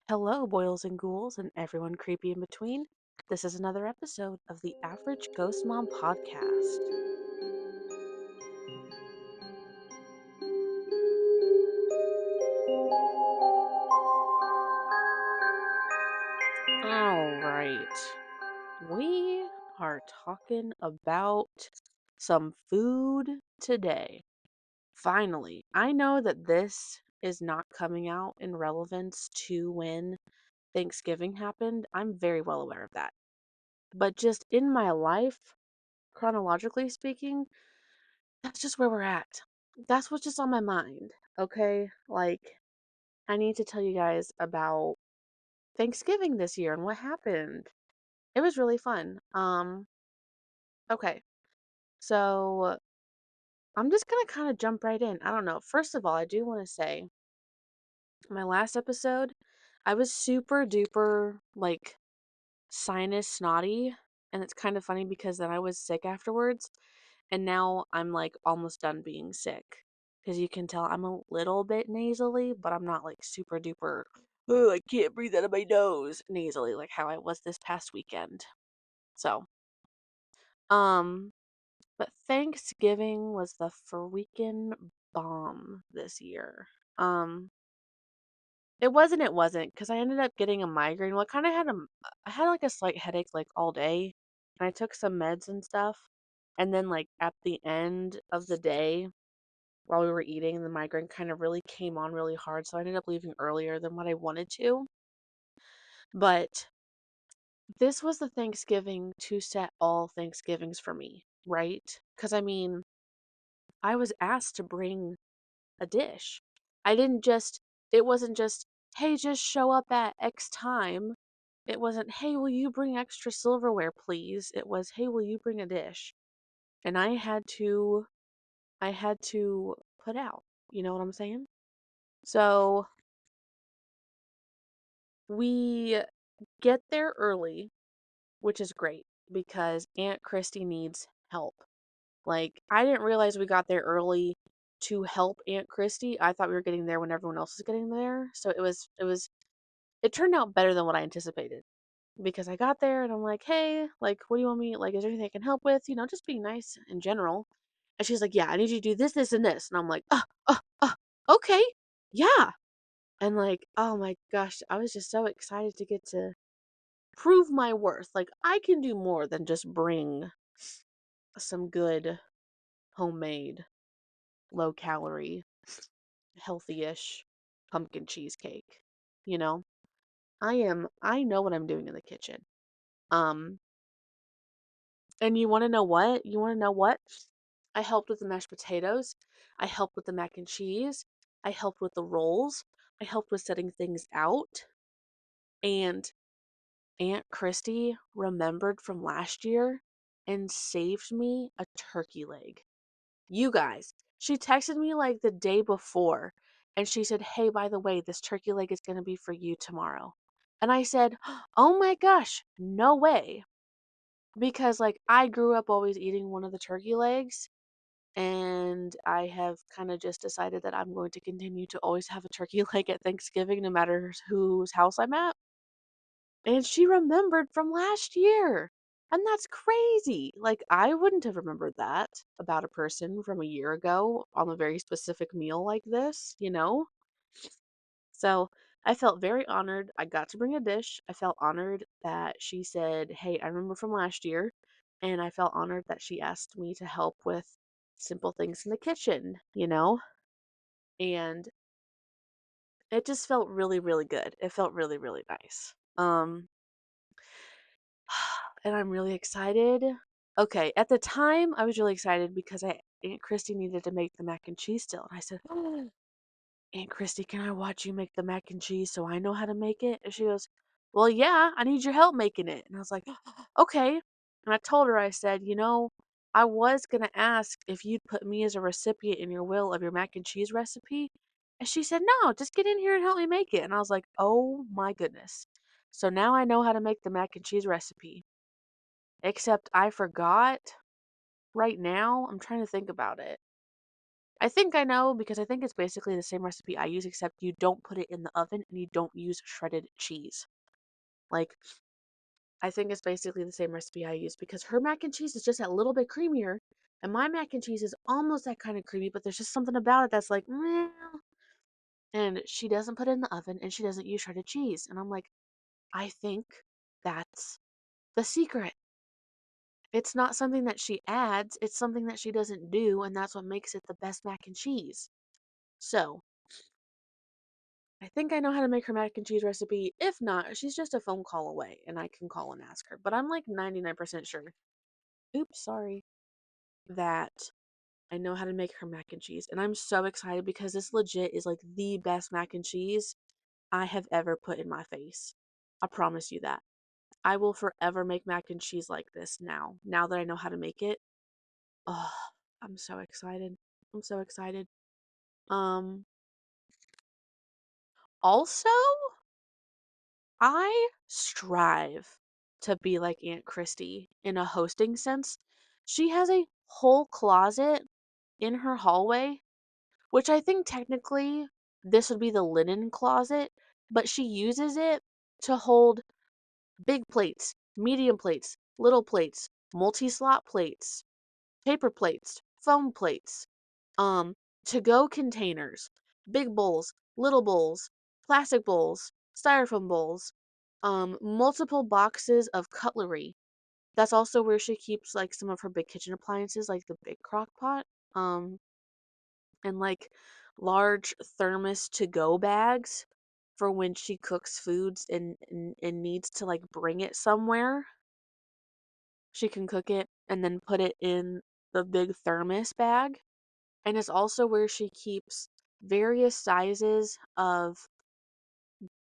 Hello, boils and ghouls, and everyone creepy in between. This is another episode of the Average Ghost Mom podcast. All right, we are talking about some food today. Finally, I know that this is not coming out in relevance to when Thanksgiving happened. I'm very well aware of that. But just in my life, chronologically speaking, that's just where we're at. That's what's just on my mind, okay? Like, I need to tell you guys about Thanksgiving this year and what happened. It was really fun. Okay. So, I'm just gonna kind of jump right in. I don't know. First of all, I do want to say my last episode, I was super duper like sinus snotty, and it's kind of funny because then I was sick afterwards. And now I'm like almost done being sick. Because you can tell I'm a little bit nasally, but I'm not like super duper, oh, I can't breathe out of my nose nasally like how I was this past weekend. So, um, but Thanksgiving was the freaking bomb this year. Um, it wasn't, because I ended up getting a migraine. Well, I had like a slight headache like all day, and I took some meds and stuff. And then like at the end of the day, while we were eating, the migraine kind of really came on really hard, so I ended up leaving earlier than what I wanted to. But this was the Thanksgiving to set all Thanksgivings for me, right? Because I mean, I was asked to bring a dish. I didn't just, it wasn't just, hey, just show up at X time. It wasn't, hey, will you bring extra silverware, please? It was, hey, will you bring a dish? And I had to put out. You know what I'm saying? So we get there early, which is great because Aunt Christy needs help. Like, I didn't realize we got there early to help Aunt Christy. I thought we were getting there when everyone else was getting there. So it turned out better than what I anticipated because I got there and I'm like, hey, like, what do you want me? Like, is there anything I can help with? Just being nice in general. And she's like, yeah, I need you to do this, this, and this. And I'm like, okay, yeah. And like, oh my gosh, I was just so excited to get to prove my worth. Like, I can do more than just bring some good homemade, low calorie, healthy ish pumpkin cheesecake. You know, I know what I'm doing in the kitchen. Um, and you want to know what? You want to know what? I helped with the mashed potatoes. I helped with the mac and cheese. I helped with the rolls. I helped with setting things out. And Aunt Christy remembered from last year and saved me a turkey leg. You guys, she texted me like the day before and she said, hey, by the way, this turkey leg is going to be for you tomorrow. And I said, oh my gosh, no way. Because like I grew up always eating one of the turkey legs, and I have kind of just decided that I'm going to continue to always have a turkey leg at Thanksgiving no matter whose house I'm at. And she remembered from last year. And that's crazy. Like, I wouldn't have remembered that about a person from a year ago on a very specific meal like this, you know? So I felt very honored. I got to bring a dish. I felt honored that she said, hey, I remember from last year. And I felt honored that she asked me to help with simple things in the kitchen, you know? And it just felt really, really good. It felt really, really nice. And I'm really excited. Okay, at the time, I was really excited because Aunt Christy needed to make the mac and cheese still. And I said, Aunt Christy, can I watch you make the mac and cheese so I know how to make it? And she goes, well, yeah, I need your help making it. And I was like, okay. And I told her, I said, I was going to ask if you'd put me as a recipient in your will of your mac and cheese recipe. And she said, no, just get in here and help me make it. And I was like, oh my goodness. So now I know how to make the mac and cheese recipe. Except I forgot right now. I'm trying to think about it. I think I know because I think it's basically the same recipe I use, except you don't put it in the oven and you don't use shredded cheese. Like, I think it's basically the same recipe I use because her mac and cheese is just a little bit creamier, and my mac and cheese is almost that kind of creamy, but there's just something about it that's like, meh. And she doesn't put it in the oven and she doesn't use shredded cheese. And I'm like, I think that's the secret. It's not something that she adds, it's something that she doesn't do, and that's what makes it the best mac and cheese. So, I think I know how to make her mac and cheese recipe. If not, she's just a phone call away and I can call and ask her. But I'm like 99% sure. Oops, sorry. That I know how to make her mac and cheese. And I'm so excited because this legit is like the best mac and cheese I have ever put in my face. I promise you that. I will forever make mac and cheese like this now. Now that I know how to make it. Oh, I'm so excited. I'm so excited. Um Also, I strive to be like Aunt Christy in a hosting sense. She has a whole closet in her hallway, which I think technically this would be the linen closet, but she uses it to hold big plates, medium plates, little plates, multi-slot plates, paper plates, foam plates, to-go containers, big bowls, little bowls, plastic bowls, styrofoam bowls, multiple boxes of cutlery. That's also where she keeps like some of her big kitchen appliances, like the big crock pot, and like large thermos to-go bags for when she cooks foods and needs to like bring it somewhere. She can cook it and then put it in the big thermos bag. And it's also where she keeps various sizes of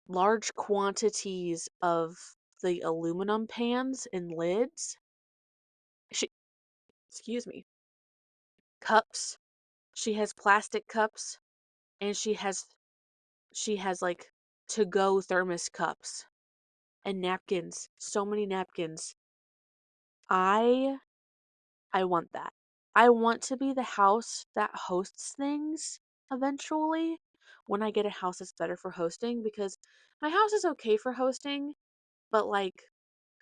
large quantities of the aluminum pans and lids. She, excuse me, cups. She has plastic cups and she has like to-go thermos cups and napkins. So many napkins. I I want that. I want to be the house that hosts things eventually when I get a house that's better for hosting because my house is okay for hosting, but like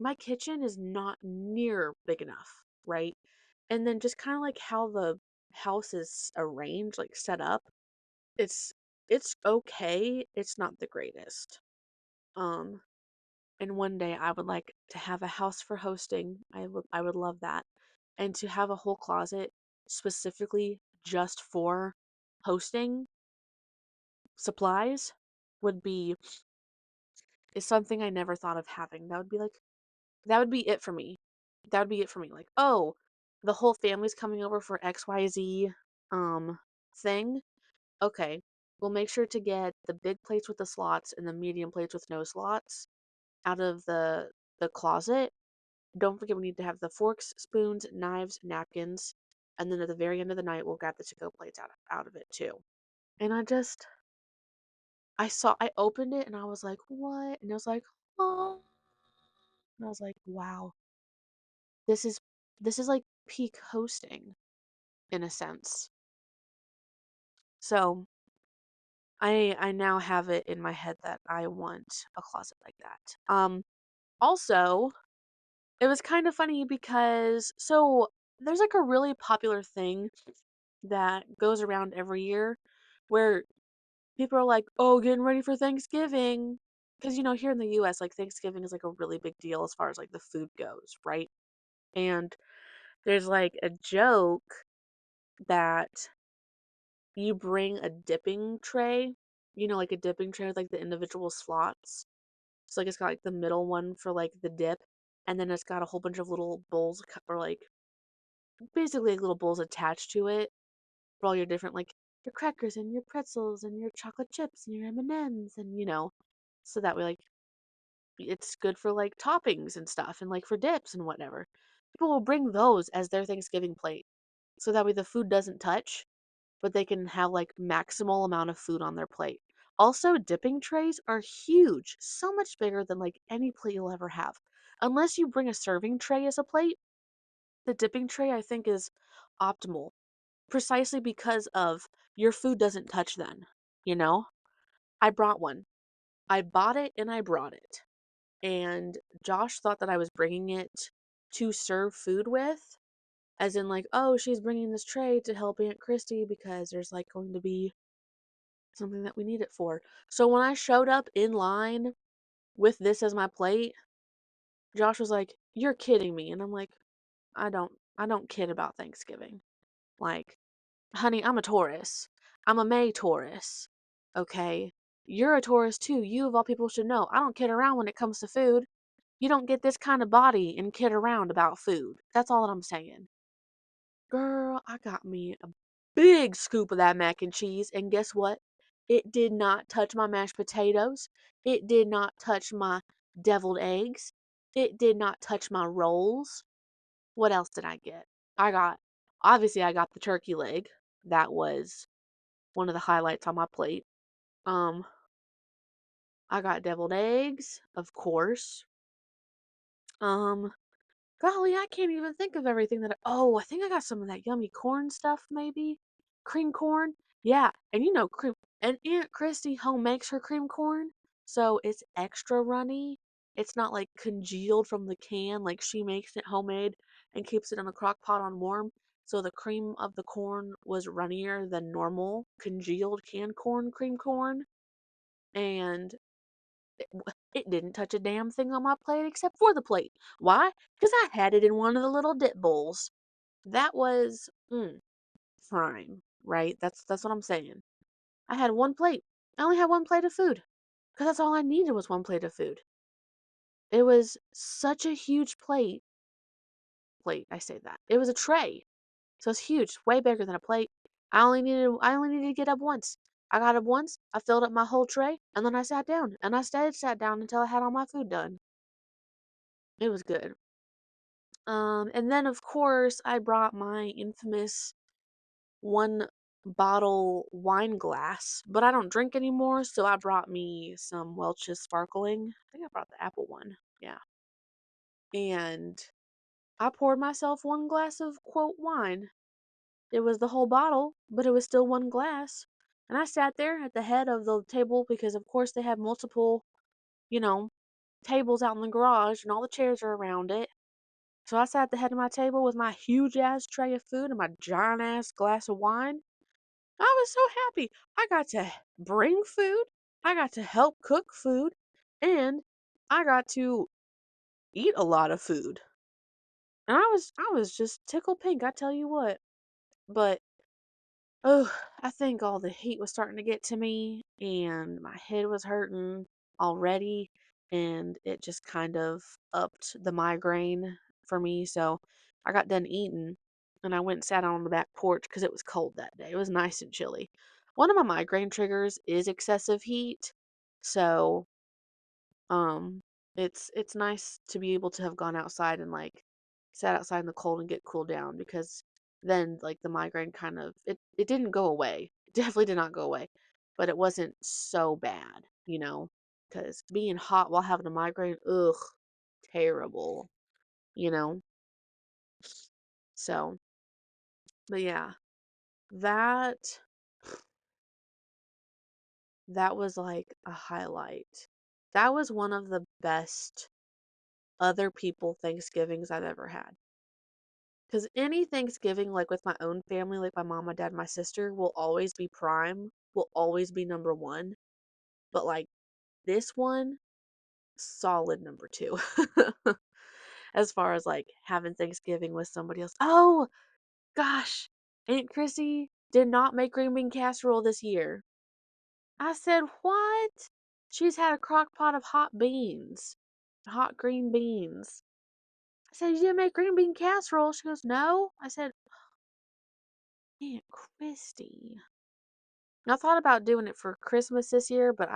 my kitchen is not near big enough, right? And then just kind of like how the house is arranged, like set up, it's it's okay. It's not the greatest. Um and one day I would like to have a house for hosting. I would love that. And to have a whole closet specifically just for hosting supplies would be is something I never thought of having. That would be it for me. That would be it for me. Like, oh, the whole family's coming over for XYZ um thing. Okay. We'll make sure to get the big plates with the slots and the medium plates with no slots out of the closet. Don't forget we need to have the forks, spoons, knives, napkins, and then at the very end of the night we'll grab the to-go plates out of it too. And I opened it and I was like, what? And it was like, oh, and I was like, wow, this is this is like peak hosting in a sense. So I now have it in my head that I want a closet like that. Also, it was kind of funny because so there's like a really popular thing that goes around every year where people are like, "Oh, getting ready for Thanksgiving." Because, here in the US, like Thanksgiving is like a really big deal as far as like the food goes, right? And there's like a joke that you bring a dipping tray, like a dipping tray with like the individual slots. So like it's got like the middle one for like the dip, and then it's got a whole bunch of little bowls or like basically like little bowls attached to it for all your different like your crackers and your pretzels and your chocolate chips and your M&Ms and so that way like it's good for like toppings and stuff and like for dips and whatever. People will bring those as their Thanksgiving plate. So that way the food doesn't touch, but they can have like maximal amount of food on their plate. Also, dipping trays are huge, so much bigger than like any plate you'll ever have. Unless you bring a serving tray as a plate, the dipping tray I think is optimal precisely because of your food doesn't touch then, you know? I brought one. I bought it and I brought it. And Josh thought that I was bringing it to serve food with, as in like, oh, she's bringing this tray to help Aunt Christy because there's like going to be something that we need it for. So when I showed up in line with this as my plate, Josh was like, "You're kidding me." And I'm like, I don't kid about Thanksgiving. Like, honey, I'm a Taurus. I'm a May Taurus. Okay? You're a Taurus too. You of all people should know. I don't kid around when it comes to food. You don't get this kind of body and kid around about food. That's all that I'm saying. Girl, I got me a big scoop of that mac and cheese, and guess what? It did not touch my mashed potatoes. It did not touch my deviled eggs. It did not touch my rolls. What else did I get? I got, obviously, I got the turkey leg. That was one of the highlights on my plate. Um, I got deviled eggs, of course. Um, Golly, I can't even think of everything that oh, I think I got some of that yummy corn stuff, maybe? Cream corn? Yeah, and cream and Aunt Christy home makes her cream corn, so it's extra runny. It's not like congealed from the can, like she makes it homemade and keeps it in the crock pot on warm. So the cream of the corn was runnier than normal congealed canned corn cream corn, and it didn't touch a damn thing on my plate except for the plate. Why? Because I had it in one of the little dip bowls. That was prime, right? That's what I'm saying. I had one plate. I only had one plate of food because that's all I needed was one plate of food. It was such a huge plate. Plate, I say that. It was a tray. So it's huge, way bigger than a plate. I only needed to get up once. I got up once, I filled up my whole tray, and then I sat down. And I stayed sat down until I had all my food done. It was good. And then of course I brought my infamous one bottle wine glass, but I don't drink anymore, so I brought me some Welch's sparkling. I think I brought the apple one. Yeah. And I poured myself one glass of quote wine. It was the whole bottle, but it was still one glass. And I sat there at the head of the table because of course they have multiple, you know, tables out in the garage and all the chairs are around it. So I sat at the head of my table with my huge ass tray of food and my giant ass glass of wine. I was so happy. I got to bring food, I got to help cook food, and I got to eat a lot of food. And I was just tickled pink, I tell you what. But oh, I think all the heat was starting to get to me and my head was hurting already, and it just kind of upped the migraine for me. So I got done eating and I went and sat on the back porch because it was cold that day. It was nice and chilly. One of my migraine triggers is excessive heat. So um, it's nice to be able to have gone outside and like sat outside in the cold and get cooled down because then like the migraine kind of it didn't go away. It definitely did not go away, but it wasn't so bad, because being hot while having a migraine, ugh, terrible, you know. So, but yeah, that that was like a highlight. That was one of the best other people Thanksgivings I've ever had. Because any Thanksgiving, like with my own family, like my mom, my dad, my sister, will always be prime, will always be number one. But like this one, solid number two. As far as like having Thanksgiving with somebody else. Oh, gosh. Aunt Chrissy did not make green bean casserole this year. I said, what? She's had a crock pot of hot beans, hot green beans. I said, you didn't make green bean casserole? She goes, no. I said, Aunt Christy. I thought about doing it for Christmas this year, but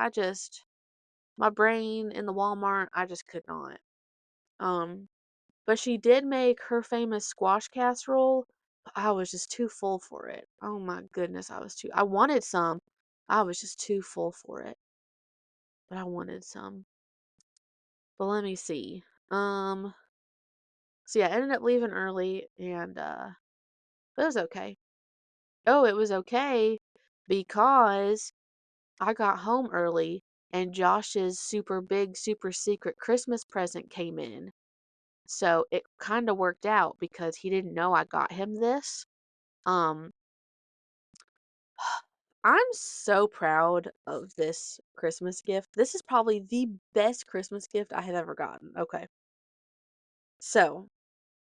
my brain in the Walmart, I just could not. Um, but she did make her famous squash casserole. But I was just too full for it. Oh my goodness, I wanted some. I was just too full for it, but I wanted some. But let me see. So yeah, I ended up leaving early and but it was okay. oh, it was okay because I got home early and Josh's super big, super secret Christmas present came in. So it kind of worked out because he didn't know I got him this. Um, I'm so proud of this Christmas gift. This is probably the best Christmas gift I have ever gotten. Okay. So,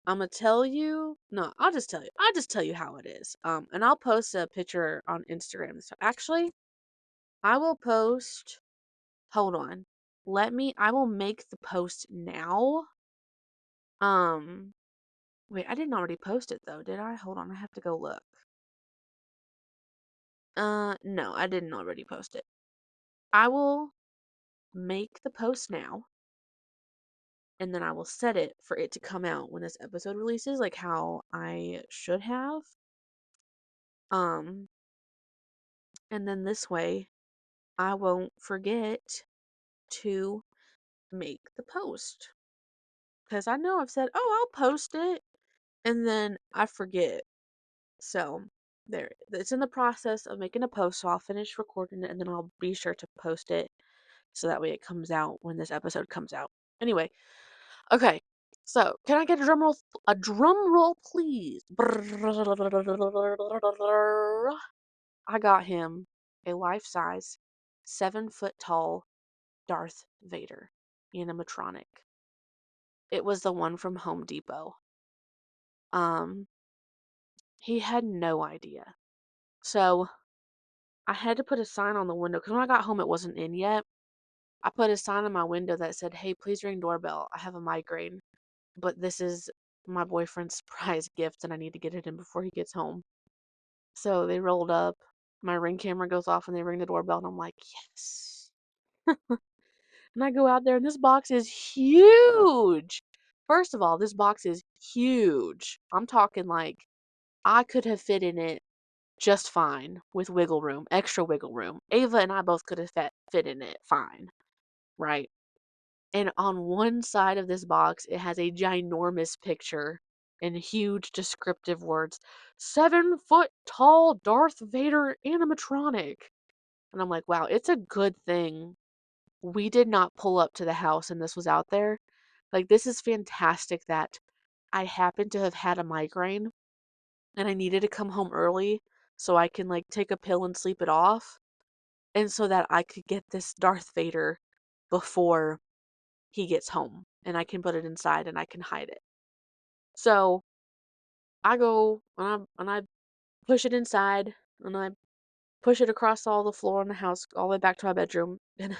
I'm gonna tell you, no, I'll just tell you. I'll just tell you how it is. And I'll post a picture on Instagram. So actually, I will post, hold on. I will make the post now. Um, wait, I didn't already post it though, did I? Hold on, I have to go look. No, I didn't already post it. I will make the post now, and then I will set it for it to come out when this episode releases, like how I should have. Um, and then this way I won't forget to make the post. Because I know I've said, oh, I'll post it, and then I forget. So, there, it's in the process of making a post, so I'll finish recording it and then I'll be sure to post it so that way it comes out when this episode comes out. Anyway, okay. So, can I get a drum roll? A drum roll, please. I got him a life-size, 7 foot tall Darth Vader animatronic. It was the one from Home Depot. Um, he had no idea. So I had to put a sign on the window because when I got home, it wasn't in yet. I put a sign on my window that said, "Hey, please ring doorbell. I have a migraine, but this is my boyfriend's surprise gift and I need to get it in before he gets home." So they rolled up. My Ring camera goes off and they ring the doorbell, and I'm like, yes. And I go out there, and this box is huge. First of all, this box is huge. I'm talking like I could have fit in it just fine with wiggle room, extra wiggle room. Ava and I both could have fit in it fine, right? And on one side of this box, it has a ginormous picture in huge descriptive words, 7 foot tall Darth Vader animatronic. And I'm like, wow, it's a good thing we did not pull up to the house and this was out there. Like, this is fantastic that I happen to have had a migraine and I needed to come home early so I can like take a pill and sleep it off. And so that I could get this Darth Vader before he gets home and I can put it inside and I can hide it. So I go and I push it inside and I push it across all the floor in the house all the way back to my bedroom and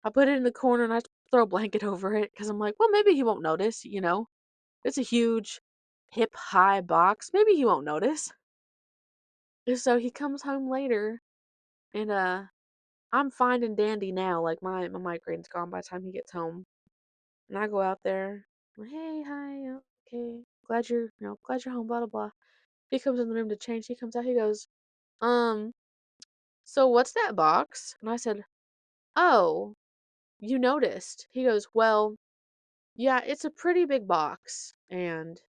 I put it in the corner and I throw a blanket over it because I'm like, well, maybe he won't notice, you know? It's a huge hip high box. Maybe he won't notice. And so he comes home later and I'm fine and dandy now. Like my migraine's gone by the time he gets home. And I go out there, like, hey, hi, okay, glad you're home, blah blah blah. He comes in the room to change. He comes out, he goes, um, so what's that box? And I said, oh, you noticed. He goes, well, yeah, it's a pretty big box, and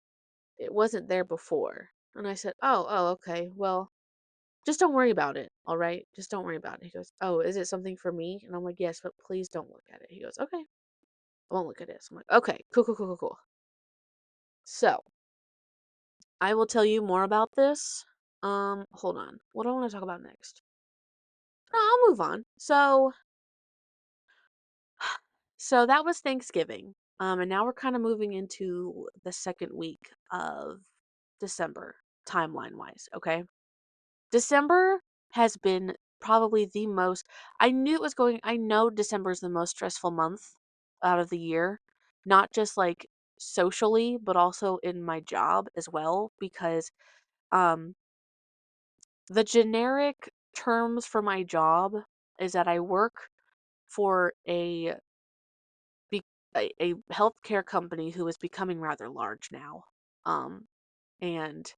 it wasn't there before. And I said, oh, okay, well, just don't worry about it, all right? Just don't worry about it. He goes, oh, is it something for me? And I'm like, yes, but please don't look at it. He goes, okay, I won't look at it. So I'm like, okay, cool. So I will tell you more about this. Hold on. What do I want to talk about next? No, I'll move on. So that was Thanksgiving. And now we're kind of moving into the second week of December, timeline wise, okay? December has been probably the most, I know December is the most stressful month out of the year, not just like socially, but also in my job as well, because um the generic terms for my job is that I work for be- a healthcare company who is becoming rather large now. Um, and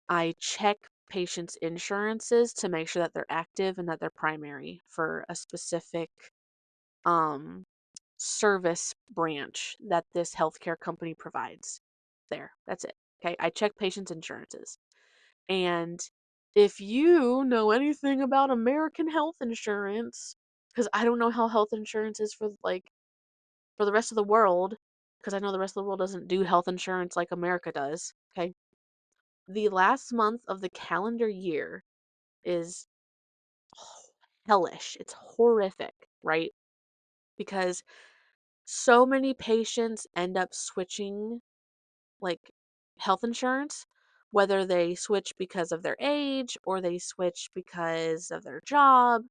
I check patients' insurances to make sure that they're active and that they're primary for a specific um, service branch that this healthcare company provides. There, that's it. Okay, I check patients' insurances. And if you know anything about American health insurance, because I don't know how health insurance is for like for the rest of the world, because I know the rest of the world doesn't do health insurance like America does. Okay. The last month of the calendar year is hellish. It's horrific, right? Because so many patients end up switching like health insurance, whether they switch because of their age, or they switch because of their job,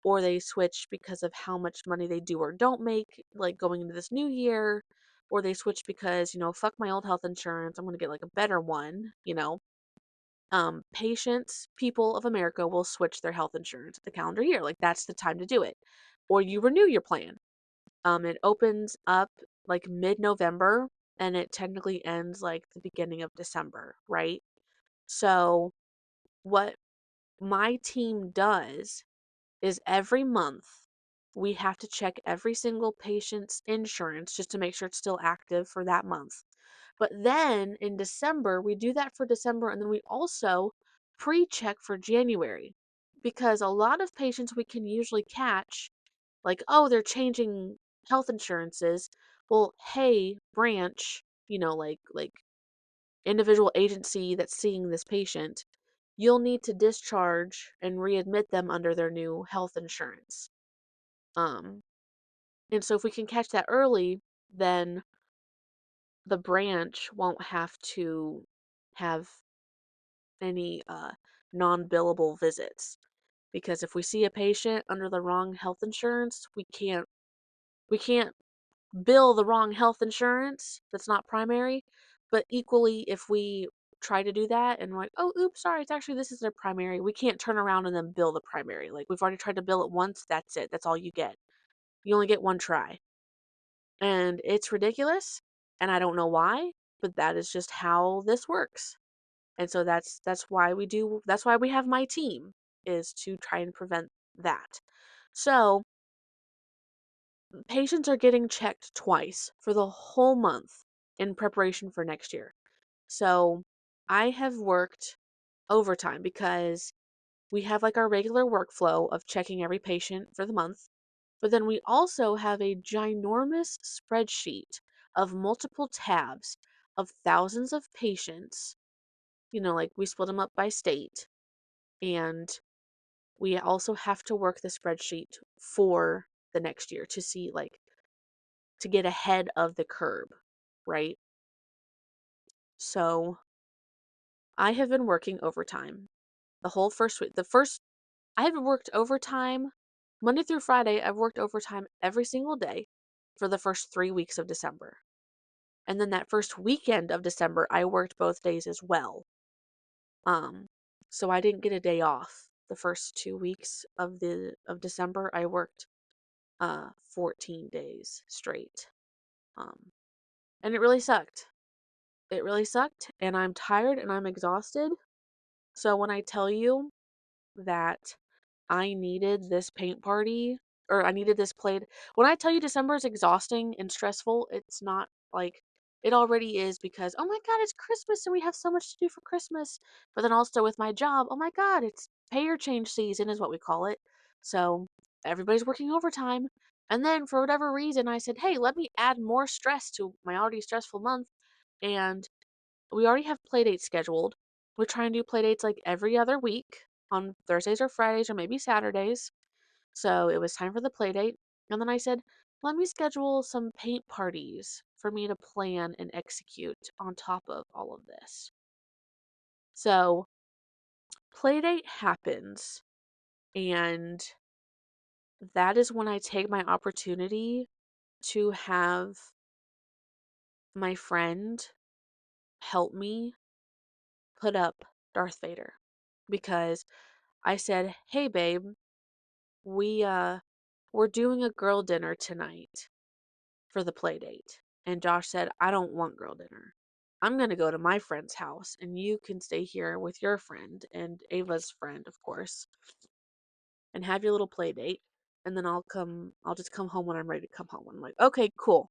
or they switch because of how much money they do or don't make, like going into this new year, or they switch because, fuck my old health insurance, I'm going to get like a better one. Patients, people of America will switch their health insurance at the calendar year. Like that's the time to do it. Or you renew your plan. It opens up like mid-November and it technically ends like the beginning of December, right? So what my team does is every month we have to check every single patient's insurance just to make sure it's still active for that month. But then in December, we do that for December and then we also pre-check for January because a lot of patients we can usually catch like, oh, they're changing health insurances. Well, hey, branch, like individual agency that's seeing this patient, you'll need to discharge and readmit them under their new health insurance. Um, and so if we can catch that early, then the branch won't have to have any non-billable visits. Because if we see a patient under the wrong health insurance, we can't bill the wrong health insurance that's not primary. But equally, if we try to do that and we're like, oh, oops, sorry, it's actually this is their primary, we can't turn around and then bill the primary. Like we've already tried to bill it once, that's it. That's all you get. You only get one try. And it's ridiculous. And I don't know why, but that is just how this works. And so that's why we have my team is to try and prevent that. So patients are getting checked twice for the whole month in preparation for next year. So I have worked overtime because we have like our regular workflow of checking every patient for the month, but then we also have a ginormous spreadsheet of multiple tabs of thousands of patients. Like we split them up by state, and we also have to work the spreadsheet for the next year to see like to get ahead of the curve, right? So I have been working overtime the whole first week. I have worked overtime Monday through Friday. I've worked overtime every single day for the first 3 weeks of December. And then that first weekend of December, I worked both days as well. Um, so I didn't get a day off. The first 2 weeks of December, I worked 14 days straight. Um, and it really sucked. It really sucked, and I'm tired and I'm exhausted. So when I tell you that I needed this paint party or I needed this played, when I tell you December is exhausting and stressful, it's not like it already is because oh my god, it's Christmas and we have so much to do for Christmas. But then also with my job, oh my god, it's pay or change season is what we call it. So everybody's working overtime. And then for whatever reason, I said, hey, let me add more stress to my already stressful month. And we already have playdates scheduled. We try and do playdates like every other week on Thursdays or Fridays or maybe Saturdays. So it was time for the playdate. And then I said, let me schedule some paint parties for me to plan and execute on top of all of this. So playdate happens, and that is when I take my opportunity to have my friend help me put up Darth Vader because I said, "Hey babe, we're doing a girl dinner tonight for the play date." And Josh said, "I don't want girl dinner. I'm going to go to my friend's house and you can stay here with your friend and Ava's friend, of course, and have your little play date. And then I'll just come home when I'm ready to come home." I'm like, "Okay, cool."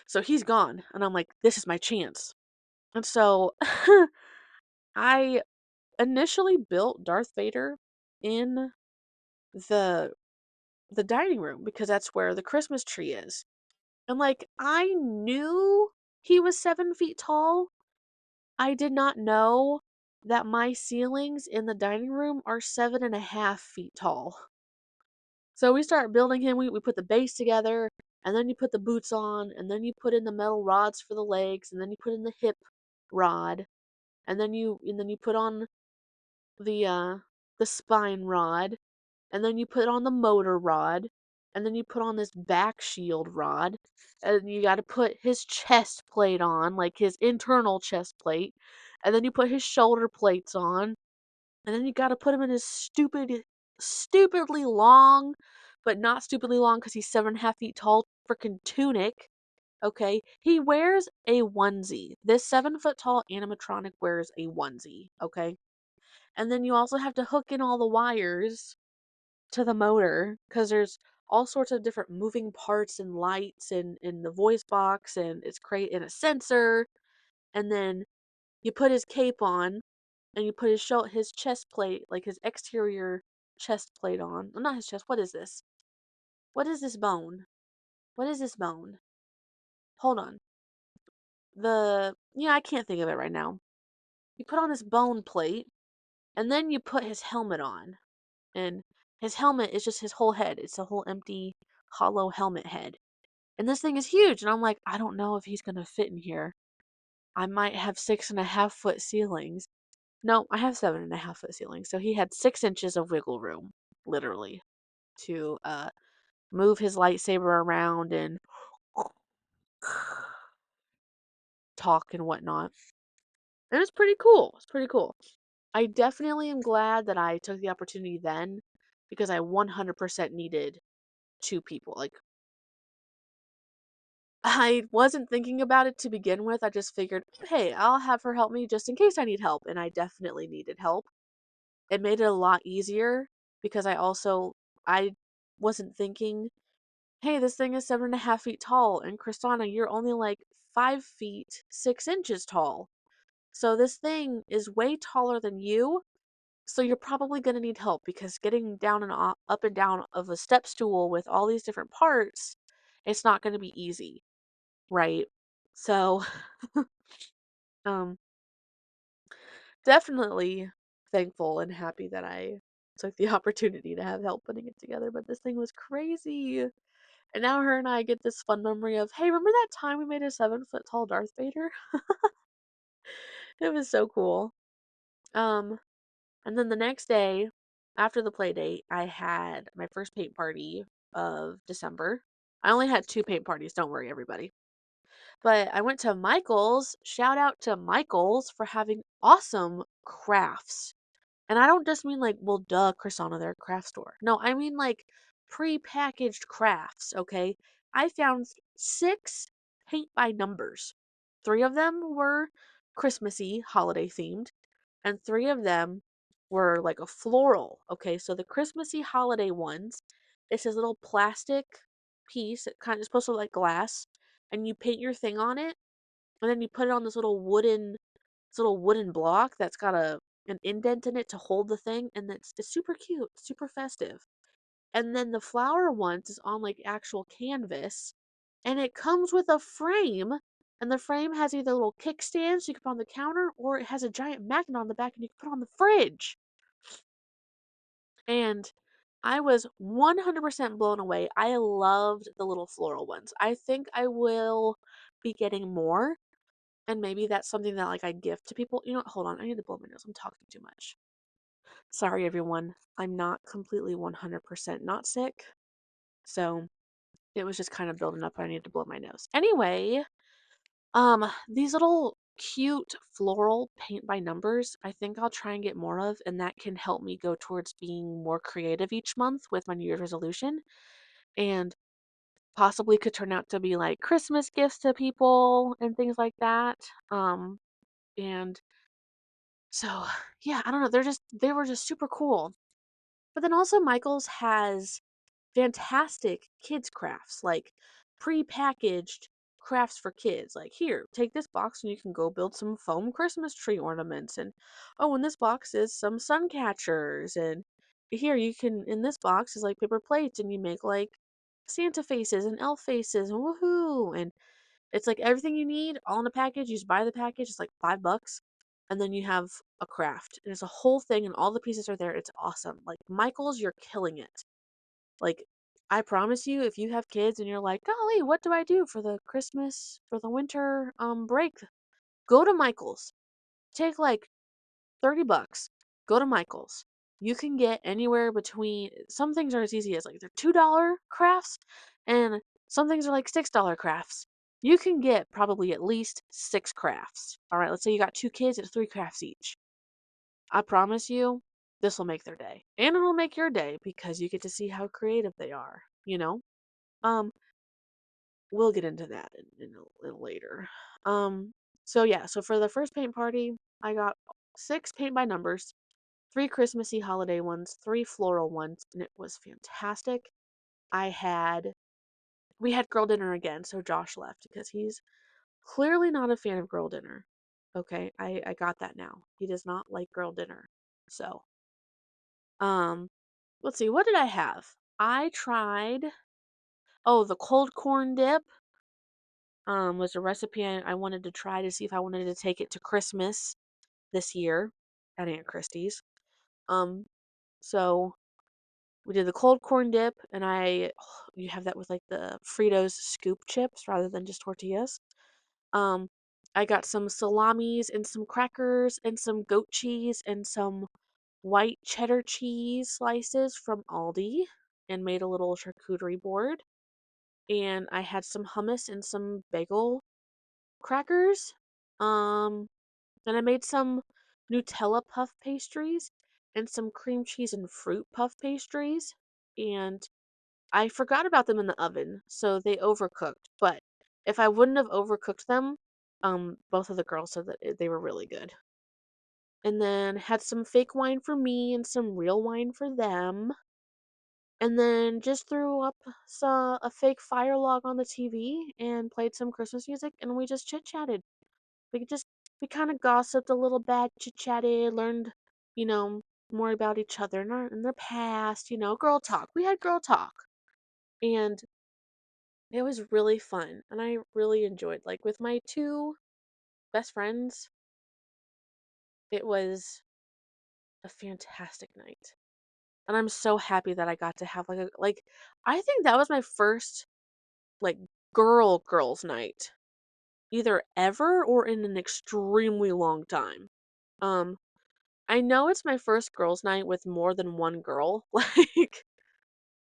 So he's gone and I'm like, "This is my chance." And so I initially built Darth Vader in the the dining room because that's where the Christmas tree is. And like I knew he was 7 feet tall. I did not know that my ceilings in the dining room are 7.5 feet tall. So we start building him. We put the base together, and then you put the boots on, and then you put in the metal rods for the legs, and then you put in the hip rod, and then you put on the spine rod, and then you put on the motor rod, and then you put on this back shield rod, and you got to put his chest plate on, like his internal chest plate, and then you put his shoulder plates on, and then you got to put him in his stupidly long, but not stupidly long because he's 7.5 feet tall, freaking tunic. Okay, he wears a onesie. This 7 foot tall animatronic wears a onesie. Okay, and then you also have to hook in all the wires to the motor because there's all sorts of different moving parts and lights and in the voice box, and it's in a sensor. And then you put his cape on, and you put his chest plate, like his exterior chest plate on. Well, not his chest. What is this? What is this bone? What is this bone? Hold on. I can't think of it right now. You put on this bone plate, and then you put his helmet on. And his helmet is just his whole head. It's a whole empty, hollow helmet head. And this thing is huge. And I'm like, I don't know if he's going to fit in here. I might have 6.5 foot ceilings. No, I have 7.5 foot ceilings. So he had 6 inches of wiggle room, literally, to move his lightsaber around and talk and whatnot. It was pretty cool. It's pretty cool. I definitely am glad that I took the opportunity then because I 100% needed 2 people. Like, I wasn't thinking about it to begin with. I just figured, hey, I'll have her help me just in case I need help. And I definitely needed help. It made it a lot easier because I wasn't thinking, hey, this thing is 7.5 feet tall. And Kristana, you're only like 5 feet 6 inches tall. So this thing is way taller than you. So you're probably going to need help because getting down and up and down of a step stool with all these different parts, it's not going to be easy, right? So, um, definitely thankful and happy that I took the opportunity to have help putting it together. But this thing was crazy. And now her and I get this fun memory of, hey, remember that time we made a 7 foot tall Darth Vader? It was so cool. Um, and then the next day, after the play date, I had my first paint party of December. I only had 2 paint parties, don't worry, everybody. But I went to Michael's. Shout out to Michael's for having awesome crafts. And I don't just mean like, well, duh, Chrisana, they're a craft store. No, I mean like pre-packaged crafts, okay? I found 6 paint by numbers. 3 of them were Christmassy, holiday themed, and 3 of them were like a floral. Okay, so the Christmassy holiday ones, it's this little plastic piece. It kind of is supposed to look like glass, and you paint your thing on it, and then you put it on this little wooden block that's got an indent in it to hold the thing, and it's super cute, super festive. And then the flower ones is on like actual canvas, and it comes with a frame, and the frame has either a little kickstand so you can put on the counter, or it has a giant magnet on the back and you can put on the fridge. And I was 100% blown away. I loved the little floral ones. I think I will be getting more, and maybe that's something that like I gift to people. You know what? Hold on. I need to blow my nose. I'm talking too much. Sorry, everyone. I'm not completely 100% not sick. So it was just kind of building up. I needed to blow my nose. Anyway, these little cute floral paint by numbers, I think I'll try and get more of, and that can help me go towards being more creative each month with my New Year's resolution, and possibly could turn out to be like Christmas gifts to people and things like that. And so yeah, I don't know, they were just super cool. But then also Michael's has fantastic kids crafts, like pre-packaged crafts for kids. Like, here, take this box and you can go build some foam Christmas tree ornaments. And oh, in this box is some sun catchers. And here, you can, in this box is like paper plates and you make like Santa faces and elf faces and woohoo. And it's like everything you need all in a package. You just buy the package, it's like $5. And then you have a craft. And it's a whole thing and all the pieces are there. It's awesome. Like Michael's, you're killing it. Like, I promise you, if you have kids and you're like, golly, what do I do for the Christmas, for the winter break? Go to Michael's. Take like $30. Go to Michael's. You can get anywhere between, some things are as easy as like they're $2 crafts, and some things are like $6 crafts. You can get probably at least 6 crafts. All right, let's say you got 2 kids, it's 3 crafts each. I promise you, this will make their day. And it'll make your day because you get to see how creative they are, you know? Um, we'll get into that in a little later. So yeah, so for the first paint party, I got 6 paint by numbers, 3 Christmassy holiday ones, 3 floral ones, and it was fantastic. I had we had girl dinner again, so Josh left because he's clearly not a fan of girl dinner. Okay, I got that now. He does not like girl dinner. So, um, let's see, what did I have? I tried, oh, the cold corn dip, was a recipe I wanted to try to see if I wanted to take it to Christmas this year at Aunt Christie's. Um, so we did the cold corn dip, and you have that with like the Fritos scoop chips rather than just tortillas. Um, I got some salamis and some crackers and some goat cheese and some white cheddar cheese slices from Aldi and made a little charcuterie board. And I had some hummus and some bagel crackers. Um, and I made some Nutella puff pastries and some cream cheese and fruit puff pastries. And I forgot about them in the oven, so they overcooked. But if I wouldn't have overcooked them, both of the girls said that they were really good. And then had some fake wine for me and some real wine for them. And then just threw up a fake fire log on the TV and played some Christmas music, and we just chit chatted. We just we kind of gossiped a little bit, chit chatted, learned, you know, more about each other and their past, girl talk. We had girl talk, and it was really fun, and I really enjoyed. Like with my 2 best friends, it was a fantastic night, and I'm so happy that I got to have like I think that was my first like girls night, either ever or in an extremely long time. Um, I know it's my first girls' night with more than one girl.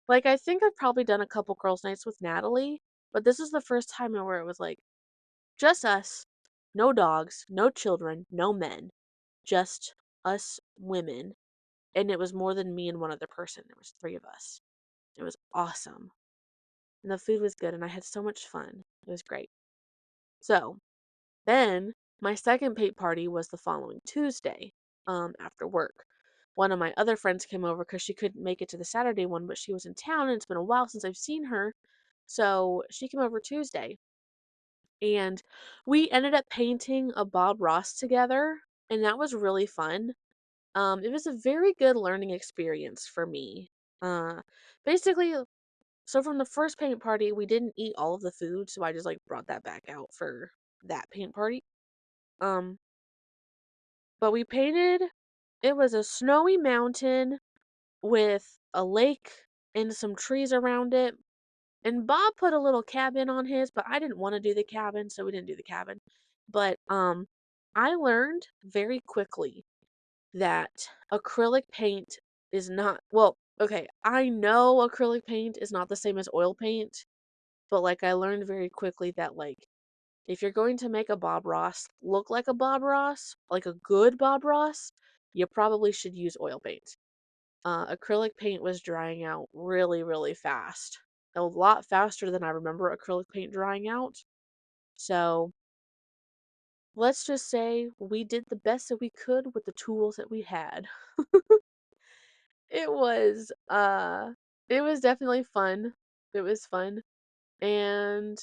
Like I think I've probably done a couple girls' nights with Natalie, but this is the first time where it was like just us, no dogs, no children, no men, just us women, and it was more than me and one other person. There was 3 of us. It was awesome. And the food was good and I had so much fun. It was great. So, then my second paint party was the following Tuesday, after work. One of my other friends came over because she couldn't make it to the Saturday one, but she was in town and it's been a while since I've seen her. So she came over Tuesday and we ended up painting a Bob Ross together, and that was really fun. It was a very good learning experience for me. Uh, basically, so from the first paint party, we didn't eat all of the food, so I just like brought that back out for that paint party. Um, but we painted, it was a snowy mountain with a lake and some trees around it. And Bob put a little cabin on his, but I didn't want to do the cabin, so we didn't do the cabin. But I learned very quickly that acrylic paint is not, well, okay, I know acrylic paint is not the same as oil paint, but like I learned very quickly that like if you're going to make a Bob Ross look like a Bob Ross, like a good Bob Ross, you probably should use oil paint. Acrylic paint was drying out really, really fast. A lot faster than I remember acrylic paint drying out. So let's just say we did the best that we could with the tools that we had. It was uh it was definitely fun. It was fun. And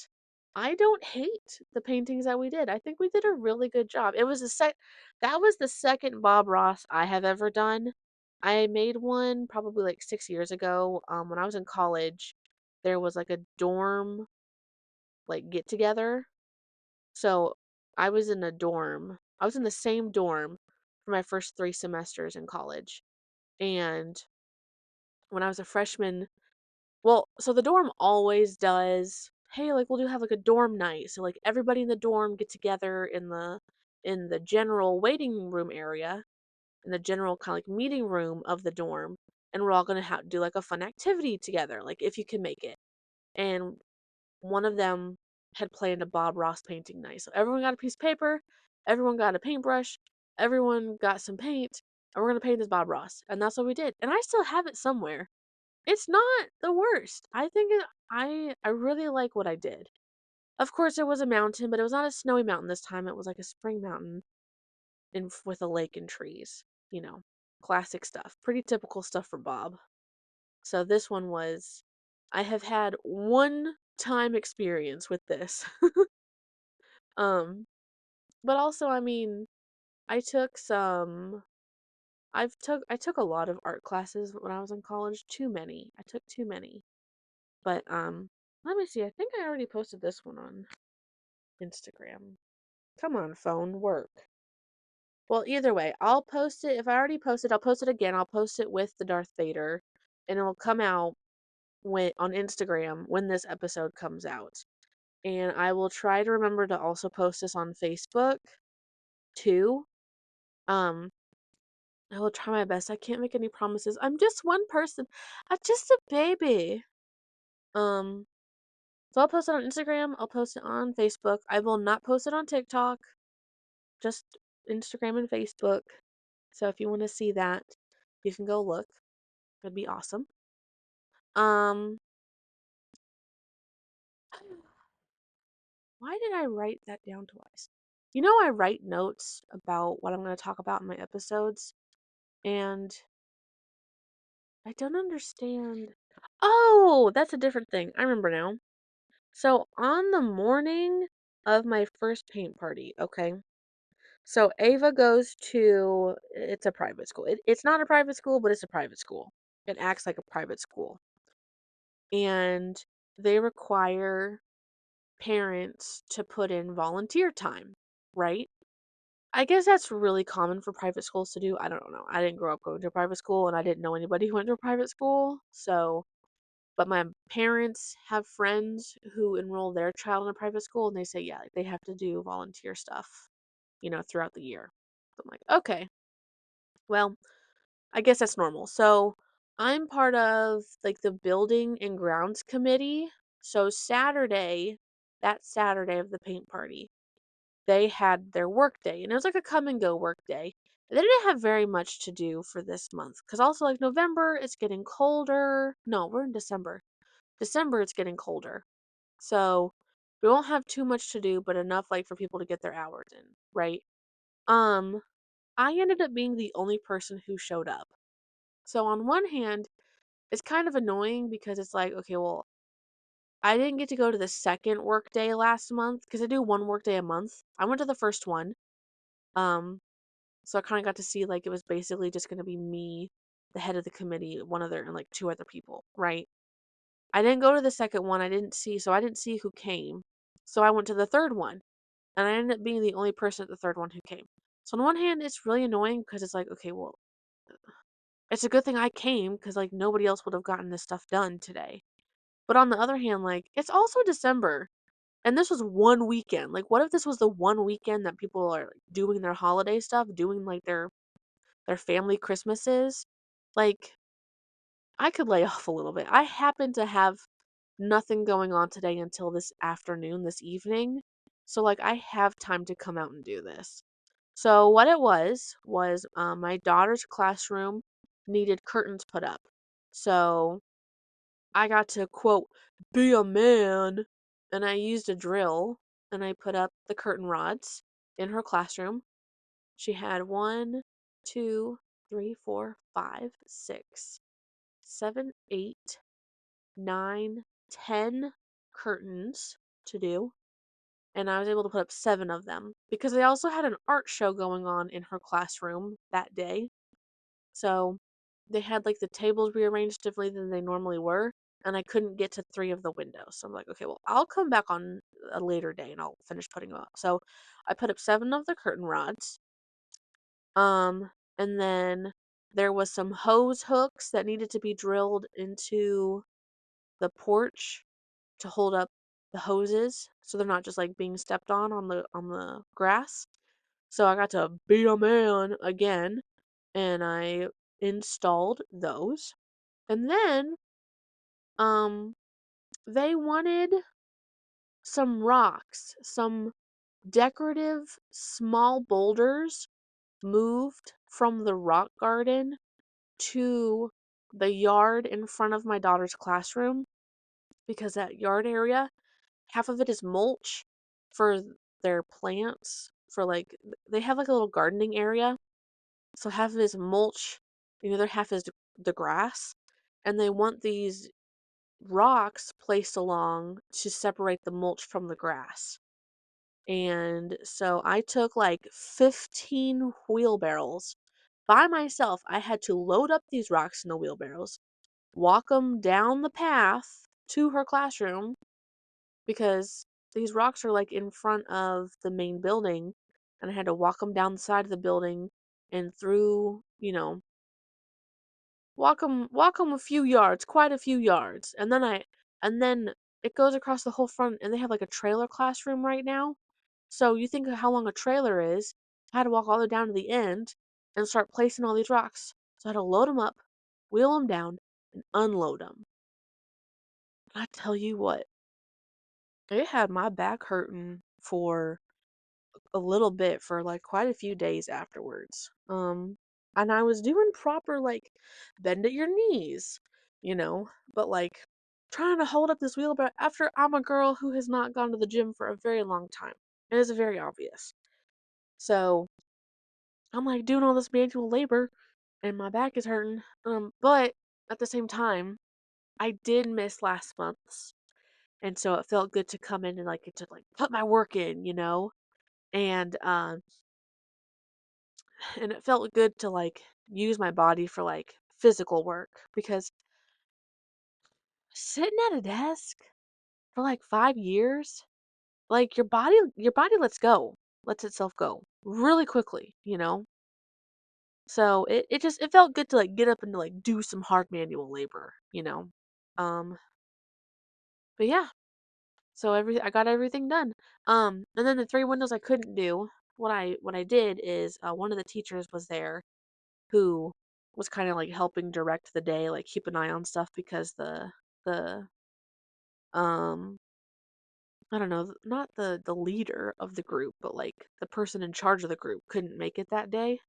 I don't hate the paintings that we did. I think we did a really good job. It was the that was the second Bob Ross I have ever done. I made one probably like 6 years ago. When I was in college, there was like a dorm like get together. So I was in a dorm. I was in the same dorm for my first 3 semesters in college. And when I was a freshman, well, so the dorm always does, hey, like we'll do have like a dorm night. So like everybody in the dorm get together in the general waiting room area, in the general kind of like meeting room of the dorm, and we're all gonna have do like a fun activity together, like if you can make it. And one of them had planned a Bob Ross painting night. So everyone got a piece of paper, everyone got a paintbrush, everyone got some paint, and we're gonna paint this Bob Ross. And that's what we did. And I still have it somewhere. It's not the worst. I really like what I did. Of course, it was a mountain, but it was not a snowy mountain this time. It was like a spring mountain with a lake and trees. You know, classic stuff. Pretty typical stuff for Bob. So this one was, I have had one time experience with this. um, but also, I mean, I took some. I took a lot of art classes when I was in college. Too many. I took too many. But let me see. I think I already posted this one on Instagram. Come on, phone, work. Well, either way, I'll post it. If I already posted, I'll post it again. I'll post it with the Darth Vader, and it'll come out when on Instagram when this episode comes out. And I will try to remember to also post this on Facebook too. Um, I will try my best. I can't make any promises. I'm just one person. I'm just a baby. Um, So I'll post it on Instagram, I'll post it on Facebook. I will not post it on TikTok, just Instagram and Facebook. So if you want to see that, you can go look. That'd be awesome. Um, why did I write that down twice? You know, I write notes about what I'm going to talk about in my episodes, and I don't understand. Oh, that's a different thing. I remember now. So on the morning of my first paint party, okay, so Ava goes to, it's a private school. It's not a private school, but it's a private school. It acts like a private school. And they require parents to put in volunteer time, right? I guess that's really common for private schools to do. I don't know. I didn't grow up going to a private school and I didn't know anybody who went to a private school. So, but my parents have friends who enroll their child in a private school and they say, yeah, like, they have to do volunteer stuff, throughout the year. So I'm like, okay, well, I guess that's normal. So I'm part of like the building and grounds committee. So that Saturday of the paint party, they had their work day and it was like a come and go work day. They didn't have very much to do for this month because also like November, it's getting colder. No, we're in December. December, it's getting colder. So we won't have too much to do, but enough like for people to get their hours in, right? Um, I ended up being the only person who showed up. So on one hand, it's kind of annoying because it's like, okay, well, I didn't get to go to the second work day last month because I do one work day a month. I went to the first one. Um, so I kind of got to see like it was basically just going to be me, the head of the committee, one other, and like 2 other people, right? I didn't go to the second one. I didn't see who came. So I went to the third one, and I ended up being the only person at the third one who came. So on one hand, it's really annoying because it's like, okay, well, it's a good thing I came because like nobody else would have gotten this stuff done today. But on the other hand, like, it's also December, and this was one weekend. Like, what if this was the one weekend that people are like, doing their holiday stuff, doing like their family Christmases? Like, I could lay off a little bit. I happen to have nothing going on today until this afternoon, this evening. So like, I have time to come out and do this. So what it was my daughter's classroom needed curtains put up. So I got to quote, be a man. And I used a drill and I put up the curtain rods in her classroom. She had 1, 2, 3, 4, 5, 6, 7, 8, 9, 10 curtains to do. and I was able to put up 7 of them because they also had an art show going on in her classroom that day. So they had like the tables rearranged differently than they normally were, and I couldn't get to 3 of the windows. So I'm like, okay, well, I'll come back on a later day and I'll finish putting them up. So I put up 7 of the curtain rods. And then there was some hose hooks that needed to be drilled into the porch to hold up the hoses so they're not just like being stepped on the grass. So I got to be a man again and I installed those. And then um they wanted some rocks, some decorative small boulders moved from the rock garden to the yard in front of my daughter's classroom because that yard area, half of it is mulch for their plants for like they have like a little gardening area. So half of it is mulch, the other half is the grass, and they want these rocks placed along to separate the mulch from the grass. And so I took like 15 wheelbarrows by myself. I had to load up these rocks in the wheelbarrows, walk them down the path to her classroom because these rocks are like in front of the main building, and I had to walk them down the side of the building and through, walk them a few yards, quite a few yards. And then it goes across the whole front, and they have like a trailer classroom right now. So you think of how long a trailer is. I had to walk all the way down to the end and start placing all these rocks. So I had to load them up, wheel them down, and unload them. I tell you what, it had my back hurting for a little bit for like quite a few days afterwards. And I was doing proper like bend at your knees, but like trying to hold up this wheelbarrow after I'm a girl who has not gone to the gym for a very long time. It is very obvious. So I'm like doing all this manual labor and my back is hurting. But at the same time, I did miss last month's. And so it felt good to come in and like get to like put my work in, And and it felt good to like use my body for like physical work because sitting at a desk for like 5 years, like your body lets itself go really quickly, So it felt good to like get up and to like do some hard manual labor. Um, but yeah, so I got everything done. And then the 3 windows I couldn't do. What I did is one of the teachers was there who was kind of like helping direct the day, like keep an eye on stuff because the um I don't know, not the leader of the group, but like the person in charge of the group couldn't make it that day.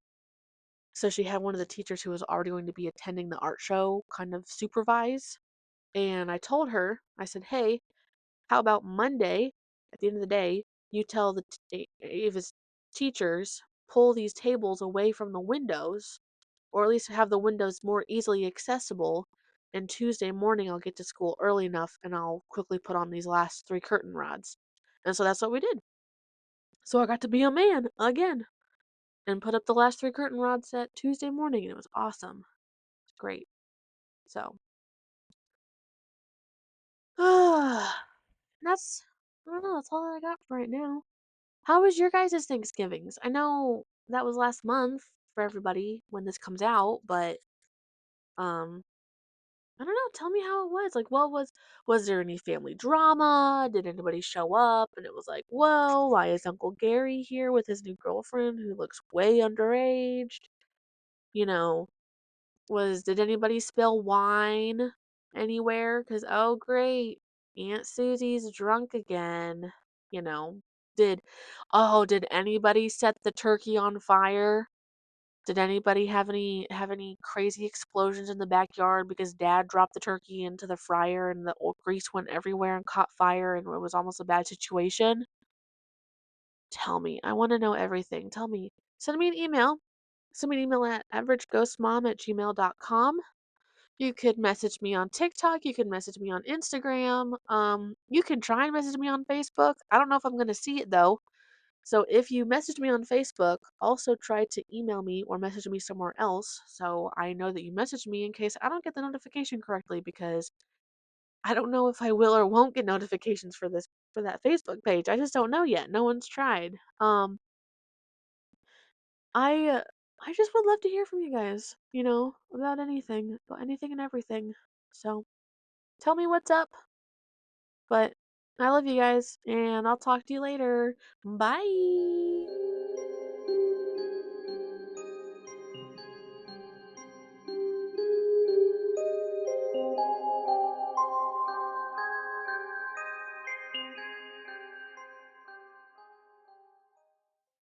So she had one of the teachers who was already going to be attending the art show kind of supervise. And I told her, I said, "Hey, how about Monday at the end of the day, you tell Ava's teachers pull these tables away from the windows or at least have the windows more easily accessible. And Tuesday morning, I'll get to school early enough and I'll quickly put on these last 3 curtain rods." And so that's what we did. So I got to be a man again and put up the last 3 curtain rods at Tuesday morning, and it was awesome. It's great. So, that's, I don't know, that's all I got for right now. How was your guys' Thanksgivings? I know that was last month for everybody when this comes out, but um I don't know. Tell me how it was. Like, was there any family drama? Did anybody show up? And it was like, whoa, why is Uncle Gary here with his new girlfriend who looks way underaged? You know, did anybody spill wine anywhere? Because, oh, great, Aunt Susie's drunk again. You know, did anybody set the turkey on fire? Did anybody have any crazy explosions in the backyard because dad dropped the turkey into the fryer and the old grease went everywhere and caught fire and it was almost a bad situation? Tell me. I want to know everything. Tell me. Send me an email. Send me an email at averageghostmom@gmail.com You could message me on TikTok, you can message me on Instagram, you can try and message me on Facebook. I don't know if I'm gonna see it though. So if you message me on Facebook, also try to email me or message me somewhere else so I know that you messaged me in case I don't get the notification correctly because I don't know if I will or won't get notifications for that Facebook page. I just don't know yet. No one's tried. I uh, I just would love to hear from you guys, about anything, about anything and everything. So, tell me what's up. But I love you guys and I'll talk to you later. Bye.